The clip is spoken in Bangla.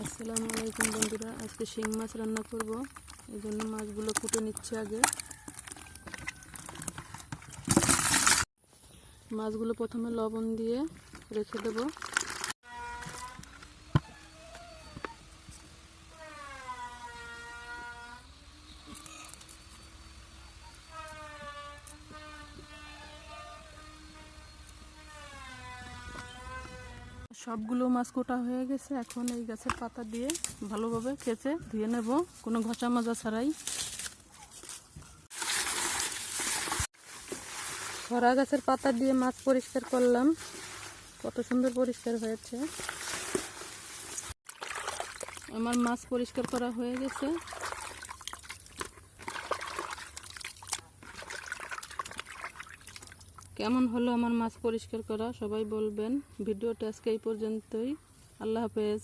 আসসালামু আলাইকুম বন্ধুরা, আজকে শিং মাছ রান্না করব। এই জন্য মাছগুলো কুটে নিচ্ছি। আগে মাছগুলো প্রথমে লবণ দিয়ে রেখে দেব। সবগুলো মাছ কোটা হয়ে গেছে। এখন এই গাছের পাতা দিয়ে ভালোভাবে কেচে ধুয়ে নেব, কোনো ঘষা মাজা ছাড়াই। খরা গাছের পাতা দিয়ে মাছ পরিষ্কার করলাম, কত সুন্দর পরিষ্কার হয়েছে। আমার মাছ পরিষ্কার করা হয়ে গেছে। কেমন হলো আমার মাছ পরিষ্কার করা সবাই বলবেন। ভিডিওটা আজকে এই পর্যন্তই। আল্লাহ হাফেজ।